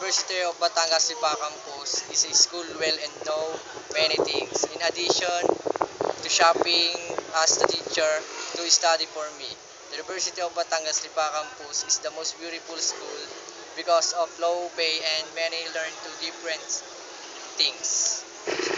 University of Batangas Lipa Campus is a school well and know many things. In addition to shopping as the teacher to study for me. The University of Batangas Lipa Campus is the most beautiful school because of low pay and many learn to different things.